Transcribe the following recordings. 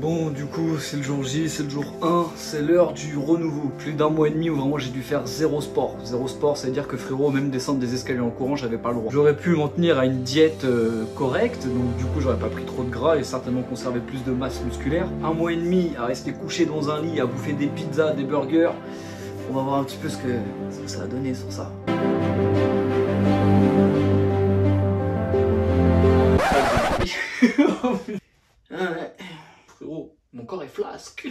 Bon, du coup, c'est le jour J, c'est le jour 1, c'est l'heure du renouveau. Plus d'un mois et demi où vraiment j'ai dû faire zéro sport. Zéro sport, ça veut dire que frérot, même descendre des escaliers en courant, j'avais pas le droit. J'aurais pu m'en tenir à une diète correcte, donc du coup, j'aurais pas pris trop de gras et certainement conservé plus de masse musculaire. Un mois et demi à rester couché dans un lit, à bouffer des pizzas, des burgers. On va voir un petit peu ce que ça a donné sur ça. Frérot, mon corps est flasque.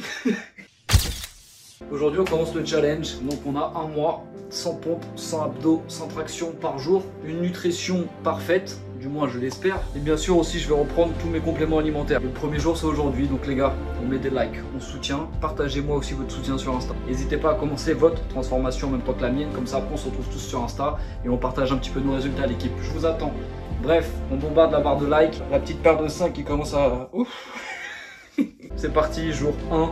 Aujourd'hui on commence le challenge, donc on a un mois sans pompe, sans abdos, sans traction par jour, une nutrition parfaite, du moins je l'espère, et bien sûr aussi je vais reprendre tous mes compléments alimentaires. Le premier jour c'est aujourd'hui, donc les gars, on met des likes, on soutient, partagez-moi aussi votre soutien sur Insta. N'hésitez pas à commencer votre transformation en même temps que la mienne, comme ça on se retrouve tous sur Insta et on partage un petit peu nos résultats à l'équipe. Je vous attends. Bref, on bombarde la barre de likes, la petite paire de 5 qui commence à... Ouf. C'est parti, jour 1. Bon,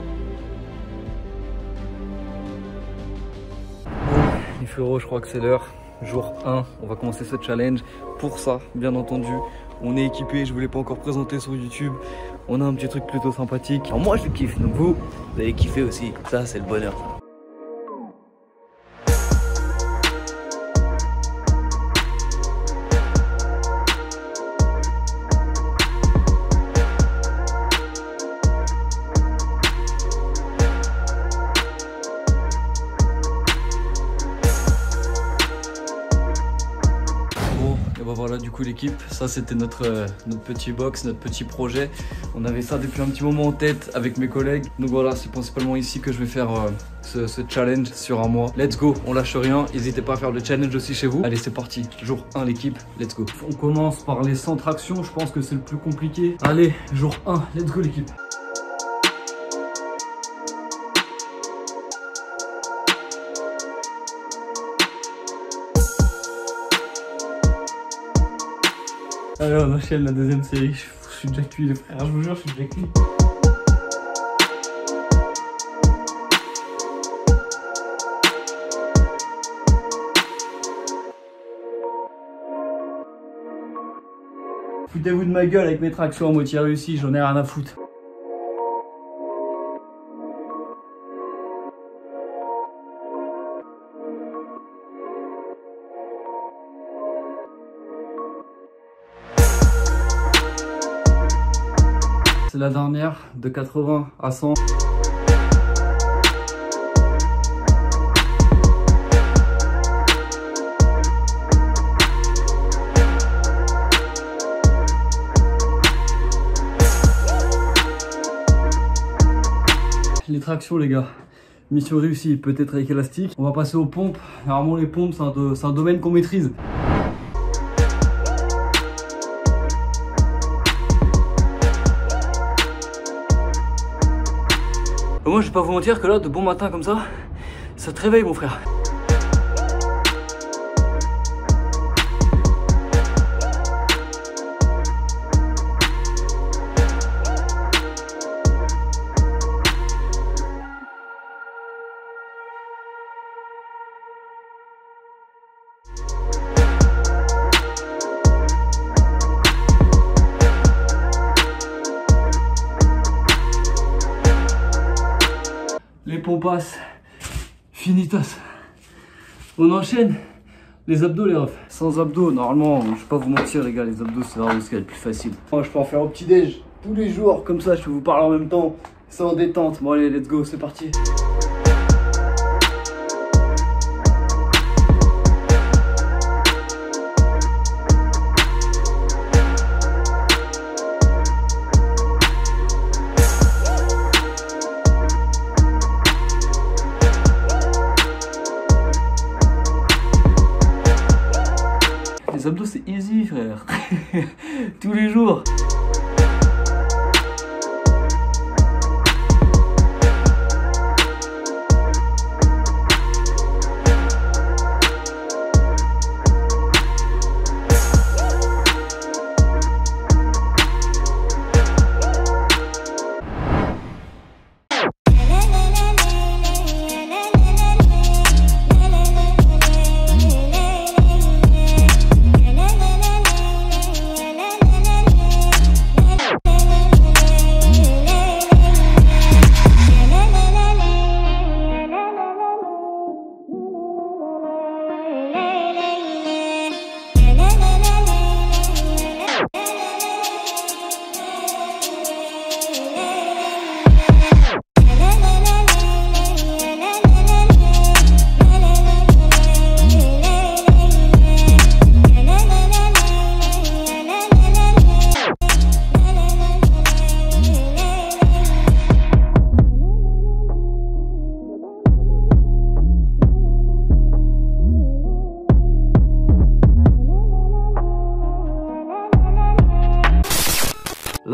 les frérots, je crois que c'est l'heure. Jour 1, on va commencer ce challenge. Pour ça, bien entendu, on est équipé, je ne vous l'ai pas encore présenté sur YouTube. On a un petit truc plutôt sympathique. Alors moi, je le kiffe, donc vous allez kiffer aussi. Ça, c'est le bonheur. Et bah voilà, du coup l'équipe, ça c'était notre petit box, notre petit projet. On avait ça depuis un petit moment en tête avec mes collègues. Donc voilà, c'est principalement ici que je vais faire ce challenge sur un mois. Let's go, on lâche rien. N'hésitez pas à faire le challenge aussi chez vous. Allez, c'est parti. Jour 1 l'équipe, let's go. On commence par les 100 tractions, je pense que c'est le plus compliqué. Allez, jour 1, let's go l'équipe. Allez, on enchaîne la deuxième série. Je suis déjà cuit, les frères, je vous jure, je suis déjà cuit. Foutez-vous de ma gueule avec mes tractions à moitié réussies, j'en ai rien à foutre. C'est la dernière, de 80 à 100. Les tractions les gars, mission réussie, peut-être avec élastique. On va passer aux pompes. Normalement les pompes c'est un domaine qu'on maîtrise. Moi je vais pas vous mentir que là de bon matin comme ça te réveille mon frère. Les pompasses, finitas. On enchaîne les abdos les refs. Sans abdos, normalement, je vais pas vous mentir les gars, les abdos c'est vraiment ce qu'il y a de plus facile. Moi je peux en faire au petit déj tous les jours, comme ça je peux vous parler en même temps. C'est en détente. Bon allez, let's go, c'est parti. Les abdos c'est easy frère. Tous les jours.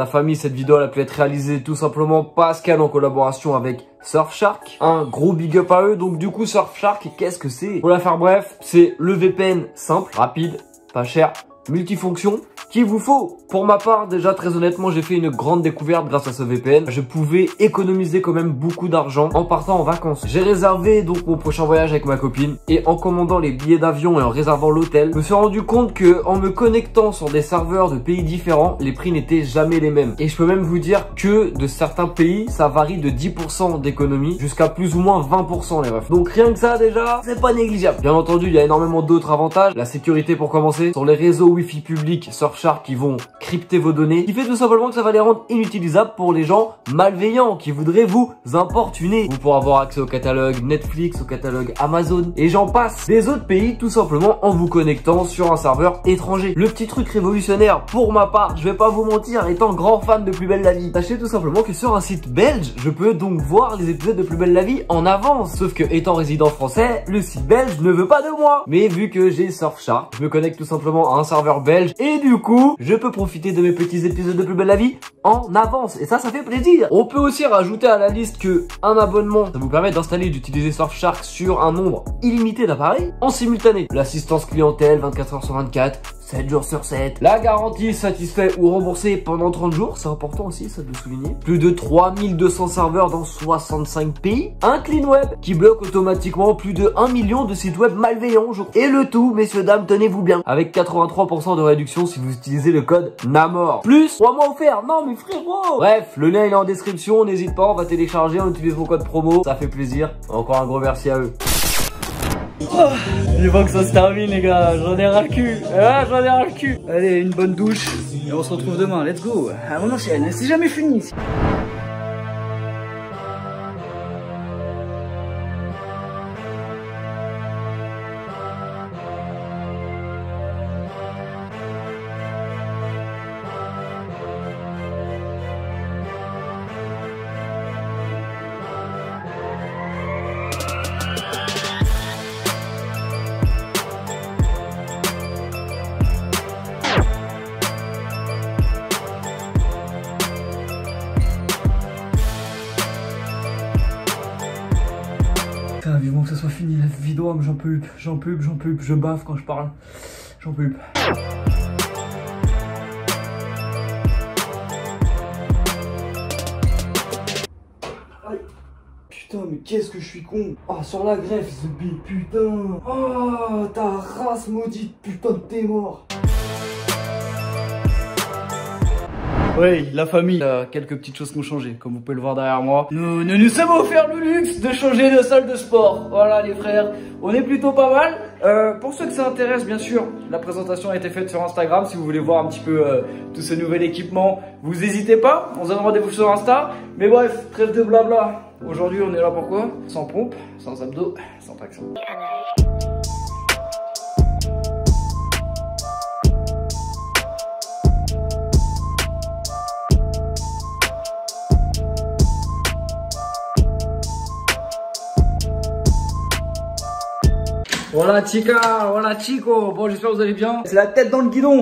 la famille, cette vidéo elle a pu être réalisée tout simplement parce qu'elle est en collaboration avec Surfshark. Un gros big up à eux. Donc du coup Surfshark, qu'est-ce que c'est? Pour la faire bref, c'est le VPN simple, rapide, pas cher, multifonction qu'il vous faut. Pour ma part, déjà très honnêtement, j'ai fait une grande découverte grâce à ce VPN. Je pouvais économiser quand même beaucoup d'argent en partant en vacances. J'ai réservé donc mon prochain voyage avec ma copine et en commandant les billets d'avion et en réservant l'hôtel, je me suis rendu compte que en me connectant sur des serveurs de pays différents, les prix n'étaient jamais les mêmes. Et je peux même vous dire que de certains pays, ça varie de 10% d'économie jusqu'à plus ou moins 20% les refs. Donc rien que ça déjà, c'est pas négligeable. Bien entendu, il y a énormément d'autres avantages. La sécurité pour commencer. Sur les réseaux Wi-Fi publics, Surfshark qui vont crypter vos données, qui fait tout simplement que ça va les rendre inutilisables pour les gens malveillants qui voudraient vous importuner. Vous pourrez avoir accès au catalogue Netflix, au catalogue Amazon et j'en passe. Des autres pays tout simplement en vous connectant sur un serveur étranger. Le petit truc révolutionnaire pour ma part, je vais pas vous mentir, étant grand fan de Plus Belle la Vie, sachez tout simplement que sur un site belge, je peux donc voir les épisodes de Plus Belle la Vie en avance. Sauf que étant résident français, le site belge ne veut pas de moi. Mais vu que j'ai Surfshark, je me connecte tout simplement à un serveur belge et du coup, je peux profiter de mes petits épisodes de Plus Belle la Vie en avance. Et ça fait plaisir. On peut aussi rajouter à la liste que un abonnement, ça vous permet d'installer et d'utiliser Surfshark sur un nombre illimité d'appareils en simultané. L'assistance clientèle 24 heures sur 24, 7 jours sur 7. La garantie satisfait ou remboursée pendant 30 jours. C'est important aussi, ça de le souligner. Plus de 3200 serveurs dans 65 pays. Un clean web qui bloque automatiquement plus de 1 million de sites web malveillants. Et le tout, messieurs, dames, tenez-vous bien, avec 83% de réduction si vous utilisez le code NAMOR. Plus 3 mois offerts. Non, mais frérot. Bref, le lien il est en description. N'hésite pas, on va télécharger, on utilise mon code promo. Ça fait plaisir. Encore un gros merci à eux. Oh, il faut que ça se termine les gars, j'en ai ras le cul. Ah, j'en ai ras le cul. Allez, une bonne douche et on se retrouve demain, let's go. À mon ancienne, c'est jamais fini. Putain, vivement que ça soit fini la vidéo, mais j'en peux plus, je baffe quand je parle, j'en peux plus. Putain, mais qu'est-ce que je suis con. Ah, sur la greffe, ce bip, putain. Oh, ta race maudite, putain, t'es mort. Oui, la famille, il y a quelques petites choses qui ont changé, comme vous pouvez le voir derrière moi. Nous sommes offert le luxe de changer de salle de sport. Voilà les frères, on est plutôt pas mal. Pour ceux que ça intéresse, bien sûr, la présentation a été faite sur Instagram. Si vous voulez voir un petit peu tout ce nouvel équipement, vous n'hésitez pas, on se donne rendez-vous sur Insta. Mais bref, trêve de blabla. Aujourd'hui, on est là pour quoi? Sans pompe, sans abdos, sans traction. Voilà chica, voilà chico, bon j'espère que vous allez bien. C'est la tête dans le guidon.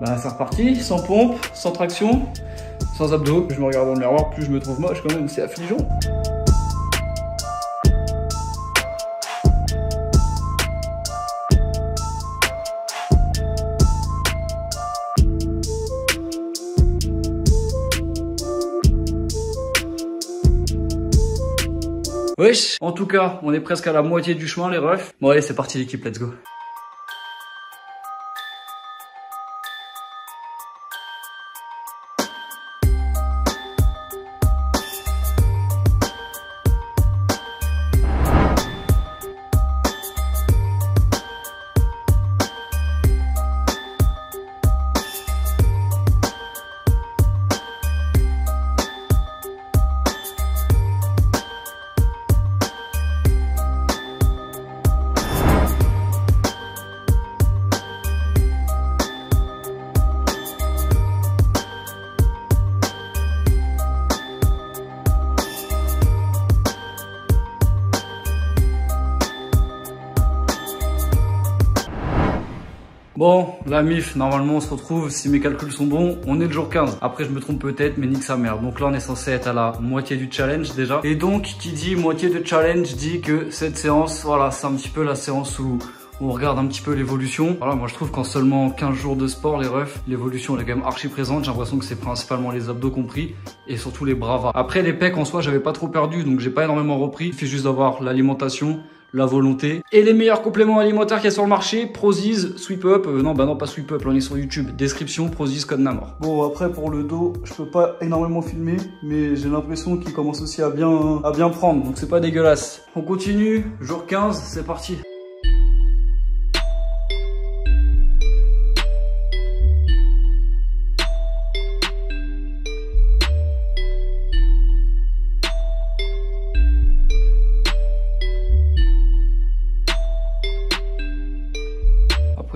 Bah c'est reparti, sans pompe, sans traction, sans abdos. Plus je me regarde dans le miroir, plus je me trouve moche quand même, c'est affligeant. Wesh, en tout cas, on est presque à la moitié du chemin les refs. Bon allez, c'est parti l'équipe, let's go. Bon, la MIF, normalement on se retrouve, si mes calculs sont bons, on est le jour 15. Après je me trompe peut-être, mais nique sa mère. Donc là on est censé être à la moitié du challenge déjà. Et donc qui dit moitié de challenge dit que cette séance, voilà, c'est un petit peu la séance où on regarde un petit peu l'évolution. Voilà, moi je trouve qu'en seulement 15 jours de sport, les refs, l'évolution elle est quand même archi présente. J'ai l'impression que c'est principalement les abdos compris et surtout les bras. Après les pecs en soi, j'avais pas trop perdu, donc j'ai pas énormément repris. Il suffit juste d'avoir l'alimentation, la volonté et les meilleurs compléments alimentaires qu'il y a sur le marché. Prozis, Sweep Up, non pas Sweep Up, là on est sur YouTube. Description, Prozis, code Namor. Bon, après pour le dos, je peux pas énormément filmer, mais j'ai l'impression qu'il commence aussi à bien prendre, donc c'est pas dégueulasse. On continue, jour 15, c'est parti.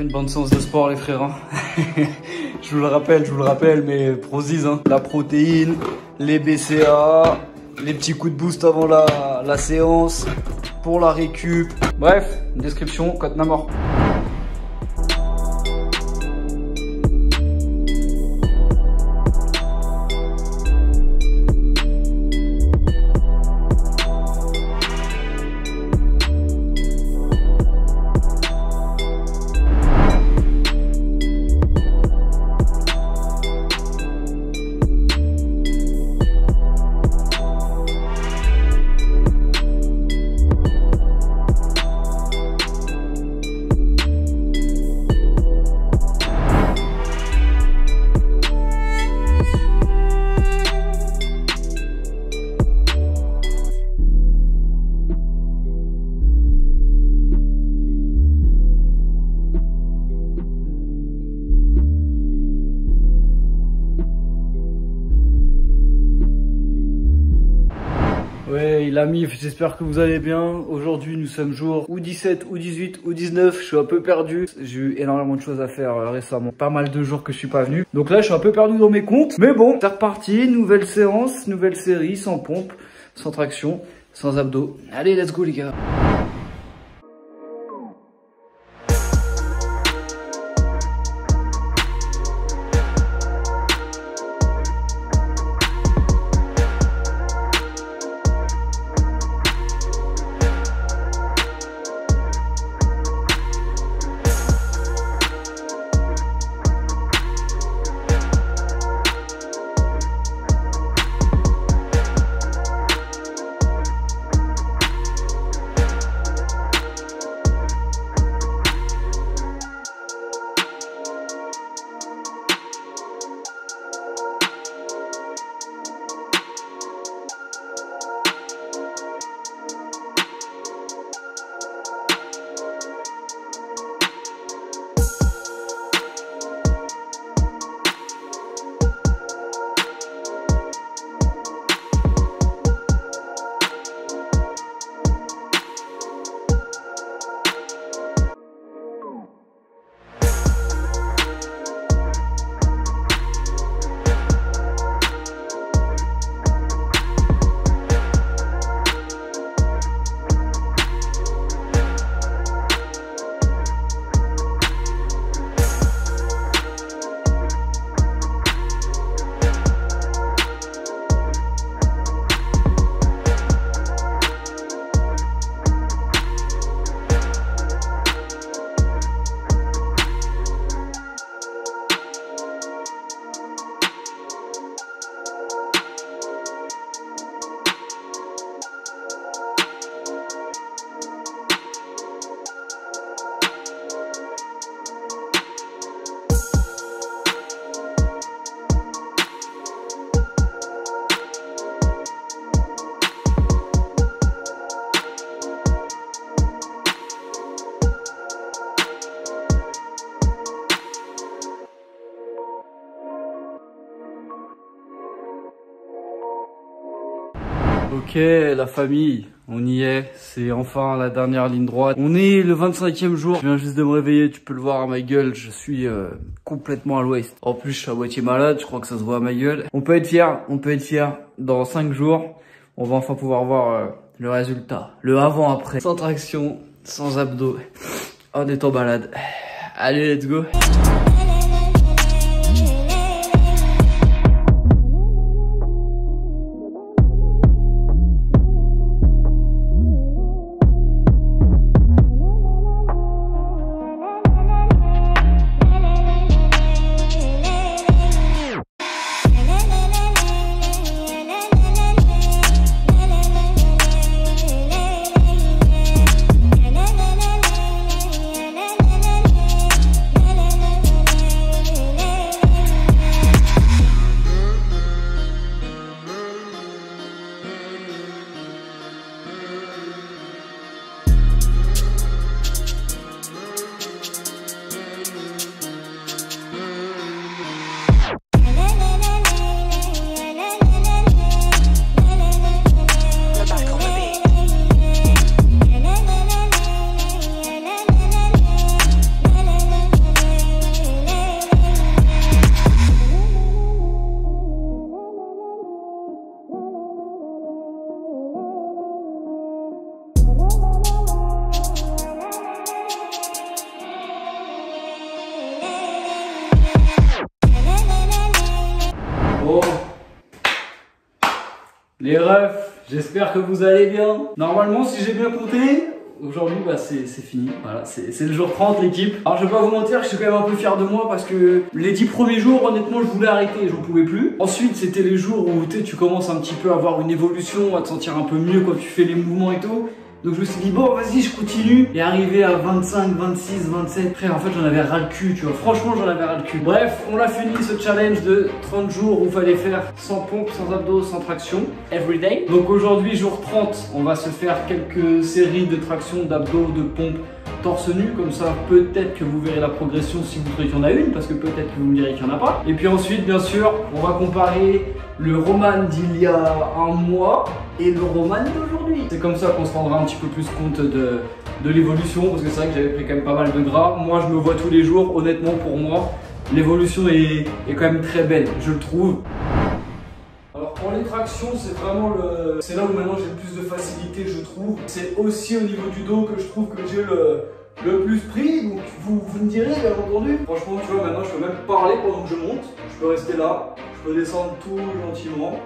Une bonne séance de sport les frères hein. je vous le rappelle mais Prozis hein. La protéine, les BCA, les petits coups de boost avant la séance pour la récup. Bref, description, code Namor. Ouais, la MIF, j'espère que vous allez bien. Aujourd'hui, nous sommes jour ou 17, ou 18, ou 19. Je suis un peu perdu. J'ai eu énormément de choses à faire récemment. Pas mal de jours que je suis pas venu. Donc là, je suis un peu perdu dans mes comptes. Mais bon, c'est reparti. Nouvelle séance, nouvelle série, sans pompe, sans traction, sans abdos. Allez, let's go les gars. Ok, la famille, on y est, c'est enfin la dernière ligne droite. On est le 25e jour, je viens juste de me réveiller, tu peux le voir à ma gueule, je suis complètement à l'ouest. En plus, je suis à moitié malade, je crois que ça se voit à ma gueule. On peut être fier, dans 5 jours, on va enfin pouvoir voir le résultat. Le avant-après, sans traction, sans abdos, en étant malade. Allez, let's go. Bon, les refs, j'espère que vous allez bien. Normalement, si j'ai bien compté, aujourd'hui bah, c'est fini. Voilà, c'est le jour 30 l'équipe. Alors je vais pas vous mentir, je suis quand même un peu fier de moi parce que les 10 premiers jours, honnêtement, je voulais arrêter et j'en pouvais plus. Ensuite, c'était les jours où tu commences un petit peu à avoir une évolution, à te sentir un peu mieux quand tu fais les mouvements et tout. Donc je me suis dit bon vas-y je continue. Et arrivé à 25, 26, 27, frère en fait j'en avais ras le cul, tu vois, franchement j'en avais ras le cul. Bref, on a fini ce challenge de 30 jours où il fallait faire sans pompe, sans abdos, sans traction, everyday. Donc aujourd'hui jour 30, on va se faire quelques séries de traction, d'abdos, de pompes torse nu, comme ça peut-être que vous verrez la progression si vous trouvez qu'il y en a une, parce que peut-être que vous me direz qu'il n'y en a pas. Et puis ensuite bien sûr on va comparer le Roman d'il y a un mois et le Roman d'aujourd'hui. C'est comme ça qu'on se rendra un petit peu plus compte de l'évolution, parce que c'est vrai que j'avais pris quand même pas mal de gras. Moi je me vois tous les jours, honnêtement pour moi l'évolution est quand même très belle, je le trouve. Alors pour les tractions, c'est vraiment c'est là où maintenant j'ai le plus de facilité, je trouve. C'est aussi au niveau du dos que je trouve que j'ai le plus pris, donc vous me direz bien entendu. Franchement tu vois, maintenant je peux même parler pendant que je monte, je peux rester là, je peux descendre tout gentiment,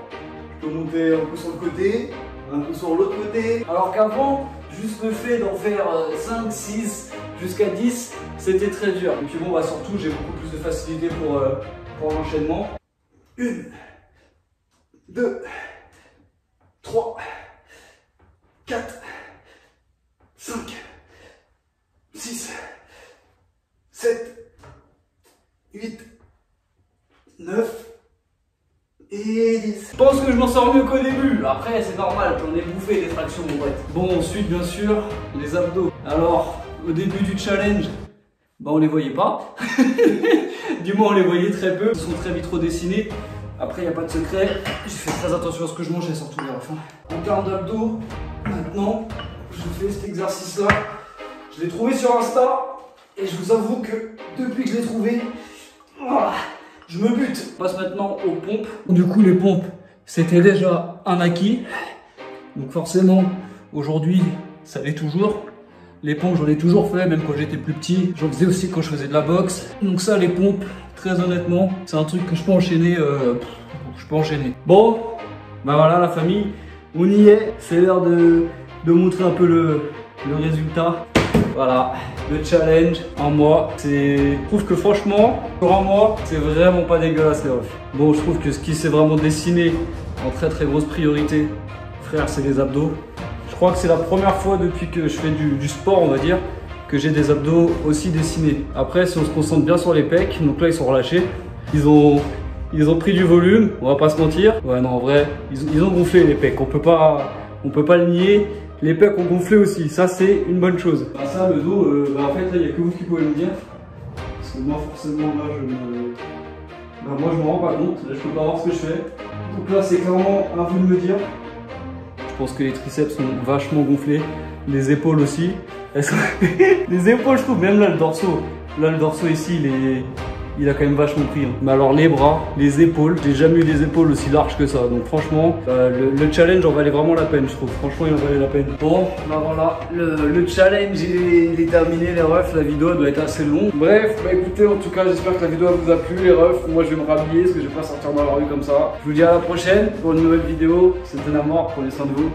je peux monter un peu sur le côté, un peu sur l'autre côté. Alors qu'avant, juste le fait d'en faire 5, 6, jusqu'à 10, c'était très dur. Et puis bon bah surtout j'ai beaucoup plus de facilité pour l'enchaînement. 1, 2, 3, 4, 5, 6, 7, 8, 9 et 10. Je pense que je m'en sors mieux qu'au début. Après c'est normal, j'en ai bouffé des tractions mon pote. Bon ensuite bien sûr les abdos. Alors au début du challenge, bah on les voyait pas. Du moins on les voyait très peu. Ils sont très vite redessinés. Après il n'y a pas de secret. Je fais très attention à ce que je mange et surtout vers la fin. En termes d'abdos, maintenant je fais cet exercice là. Je l'ai trouvé sur Insta et je vous avoue que depuis que je l'ai trouvé, je me bute. On passe maintenant aux pompes. Du coup les pompes, c'était déjà un acquis. Donc forcément, aujourd'hui, ça l'est toujours. Les pompes, j'en ai toujours fait, même quand j'étais plus petit. J'en faisais aussi quand je faisais de la boxe. Donc ça, les pompes, très honnêtement, c'est un truc que je peux enchaîner. Bon, bah voilà la famille, on y est. C'est l'heure de montrer un peu le résultat. Voilà, le challenge en mois. Je trouve que franchement, pour un mois, c'est vraiment pas dégueulasse les refs. Bon, je trouve que ce qui s'est vraiment dessiné en très très grosse priorité, frère, c'est les abdos. Je crois que c'est la première fois depuis que je fais du sport, on va dire, que j'ai des abdos aussi dessinés. Après, si on se concentre bien sur les pecs, donc là ils sont relâchés. Ils ont pris du volume, on va pas se mentir. Ouais, non, en vrai, ils ont gonflé les pecs. On peut pas le nier. Les pecs ont gonflé aussi, ça c'est une bonne chose. Bah ça, le dos, en fait là il n'y a que vous qui pouvez me dire. Parce que moi forcément là moi je me rends pas compte, là je peux pas voir ce que je fais. Donc là c'est clairement à vous de me dire. Je pense que les triceps sont vachement gonflés, les épaules aussi. Les épaules je trouve, même là le dorso ici il a quand même vachement pris. Hein. Mais alors les bras, les épaules, j'ai jamais eu des épaules aussi larges que ça. Donc franchement, le challenge en valait vraiment la peine, je trouve. Franchement, il en valait la peine. Bon, bah voilà, le challenge il est terminé, les refs. La vidéo doit être assez longue. Bref, bah écoutez, en tout cas, j'espère que la vidéo vous a plu, les refs. Moi, je vais me rhabiller parce que je vais pas sortir dans la rue comme ça. Je vous dis à la prochaine pour une nouvelle vidéo. C'était la mort, prenez soin de vous.